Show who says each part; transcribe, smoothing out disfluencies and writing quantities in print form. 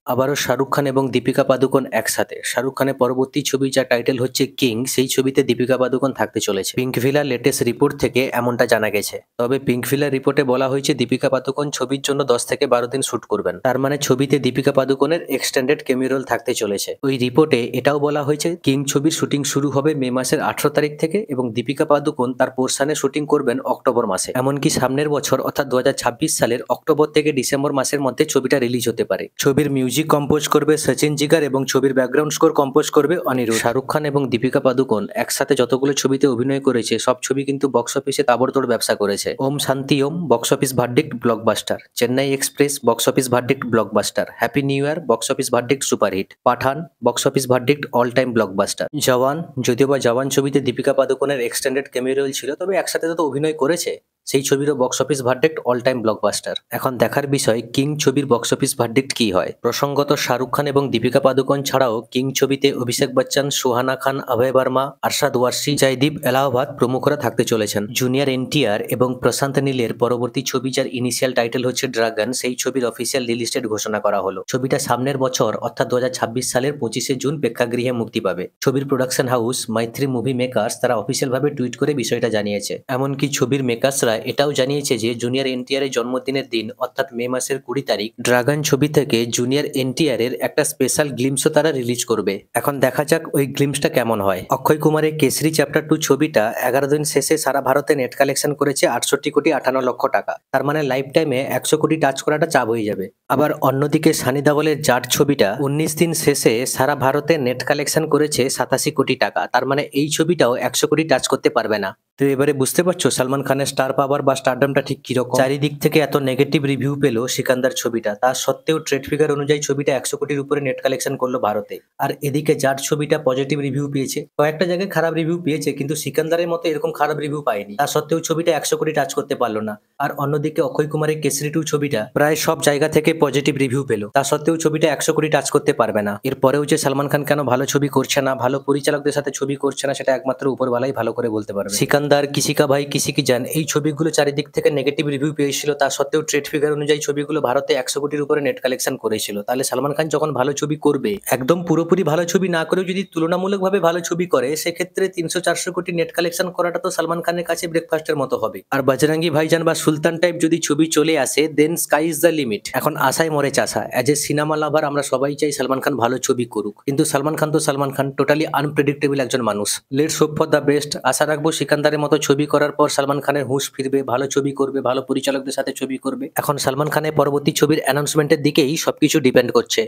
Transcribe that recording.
Speaker 1: আবারও শাহরুখ খান এবং দীপিকা পাদুকোন একসাথে। শাহরুখ খানের পরবর্তী ছবি যার টাইটেল হচ্ছে কিং, সেই ছবিতে দীপিকা পাদুকোন থাকতে চলেছে। পিঙ্ক ভিলার লেটেস্ট রিপোর্ট থেকে এমনটা জানা গেছে। তবে পিঙ্ক ভিলার রিপোর্টে বলা হয়েছে দীপিকা পাদুকোন ছবির জন্য 10 থেকে 12 দিন শুট করবেন। তার মানে ছবিতে দীপিকা পাদুকোনের এক্সটেন্ডেড ক্যামিও রোল থাকতে চলেছে। ওই রিপোর্টে এটাও বলা হয়েছে কিং ছবির শুটিং শুরু হবে মে মাসের 18 তারিখ থেকে এবং দীপিকা পাদুকোন তার পোর্শনে শুটিং করবেন অক্টোবর মাসে। এমনকি সামনের বছর অর্থাৎ 2026 সালের অক্টোবর থেকে ডিসেম্বর মাসের মধ্যে ছবিটা রিলিজ হতে পারে। ছবির মিউজিক কম্পোজ করবে সচিন জিগার এবং ছবির ব্যাকগ্রাউন্ড স্কোর কম্পোজ করবে অনিরুদ্ধ। শাহরুখ খান এবং দীপিকা পাদুকোন একসাথে যতগুলো ছবিতে অভিনয় করেছে সব ছবি কিন্তু বক্স অফিসে তাবড়তোড় ব্যবসা করেছে। Om Shanti Om box office verdict blockbuster, Chennai express box office verdict blockbuster, happy new year box office verdict superhit, Pathaan box office verdict all time blockbuster, Jawan যদিও বা জওয়ান ছবিতে দীপিকা পাদুকোনের এক্সটেন্ডেড ক্যামিও রোল ছিল তবে একসাথে তো অভিনয় করেছে, সেই ছবিরও box office verdict all time blockbuster. এখন দেখার বিষয় কিং ছবির বক্স অফিস ভার্ডিক্ট কি হয়। প্রসঙ্গত শাহরুখ খান এবং দীপিকা পাদুকোন ছাড়াও কিং ছবিতে অভিষেক বচ্চন, সুহানা খান, অভয় বর্মা, আরশাদ ওয়ারসি, জয়দীপ এলাহাবাদ প্রমুখরা থাকতে চলেছেন। জুনিয়র এনটিআর এবং প্রশান্ত নীলের পরবর্তী ছবি যার ইনিশিয়াল টাইটেল হচ্ছে ড্রাগন, সেই ছবির অফিসিয়াল রিলিজ ডেট ঘোষণা করা হলো। ছবিটা সামনের বছর অর্থাৎ 2026 সালের 25শে জুন প্রেক্ষাগৃহে মুক্তি পাবে। ছবির production house Maitri movie makers তারা অফিসিয়াল ভাবে টুইট করে বিষয়টা জানিয়েছে। এমনকি ছবির মেকার্সরা এটাও জানিয়েছে যে জুনিয়র এনটিআর এর জন্মদিনের দিন অর্থাৎ মে মাসের 20 তারিখ ড্রাগন ছবি থেকে জুনিয়র এনটিআর এর একটা স্পেশাল গ্লিমসও তারা রিলিজ করবে। এখন দেখা যাক ওই গ্লিমসটা কেমন হয়। অক্ষয় কুমারের কেসরি চ্যাপ্টার 2 ছবিটা 11 দিন শেষে সারা ভারতে নেট কালেকশন করেছে 68,58,00,000 টাকা। তার মানে লাইফ টাইমে 100 কোটি টাচ করাটা চাপ হয়ে যাবে। আবার অন্যদিকে সানি দেওলের জাট ছবিটা 19 দিন শেষে সারা ভারতে নেট কালেকশন করেছে 87 কোটি টাকা। তার মানে এই ছবিটাও 100 কোটি টাচ করতে পারবে না। তো এবারে বুঝতে পারছো সালমান খানের স্টার পাওয়ার বা স্টারডামটা ঠিক কিরকম। চারিদিক থেকে এত নেগেটিভ রিভিউ পেলো সিকান্দার ছবিটা, তার সত্ত্বেও ট্রেড ফিগার অনুযায়ী ছবিটা 100 কোটির উপরে নেট কালেকশন করলো ভারতে। আর এদিকে জাট ছবিটা পজিটিভ রিভিউ পেয়েছে, কয়েকটা জায়গায় খারাপ রিভিউ পেয়েছে কিন্তু সিকান্দারের মতো এরকম খারাপ রিভিউ পায়নি। তার সত্ত্বেও ছবিটা 100 কোটি টাচ করতে পারলো না। আর অন্যদিকে অক্ষয় কুমারের কেসরি 2 ছবিটা প্রায় সব জায়গা থেকে পজিটিভ রিভিউ পেলো, তার সত্ত্বেও ছবিটা 100 কোটি টাচ করতে পারবে না। এরপরেও যে সালমান খান কেন ভালো ছবি করছে না, ভালো পরিচালকদের সাথে ছবি করছে না, সেটা একমাত্র উপরওয়ালাই ভালো করে বলতে পারবে। সিকান্দার, কিসি কা ভাই কিসি কি জান, এই ছবিগুলো চারিদিক থেকে নেগেটিভ রিভিউ পেয়েছিল, তার সত্ত্বেও ট্রেড ফিগার অনুযায়ী ছবিগুলো ভারতে 100 কোটির উপরে নেট কালেকশন করেছিল। তাহলে সালমান খান যখন ভালো ছবি করবে, একদম পুরোপুরি ভালো ছবি না করেও যদি তুলনামূলকভাবে ভালো ছবি করে, সেক্ষেত্রে 300-400 কোটি নেট কালেকশন করাটা তো সালমান খানের কাছে ব্রেকফাস্টের মতো হবে। আর বজরঙ্গি ভাইজান বা সুলতান টাইপ যদি ছবি চলে আসে, দেন স্কাই ইজ দ্য লিমিট। এখন আশায় মরে চাষা, অ্যাজ এ সিনেমা লাভার আমরা সবাই চাই সালমান খান ভালো ছবি করুক, কিন্তু সালমান খান তো সালমান খান, টোটালি আনপ্রেডিক্টেবল একজন মানুষ। Let's hope for the best. আশা রাখবো সিকান্দারের মতো ছবি করার পর সালমান খানের হুঁশ ফিরবে, ভালো ছবি করবে, ভালো পরিচালকদের সাথে ছবি করবে। এখন সালমান খানের পরবর্তী ছবির অ্যানাউন্সমেন্টের দিকেই সবকিছু ডিপেন্ড করছে।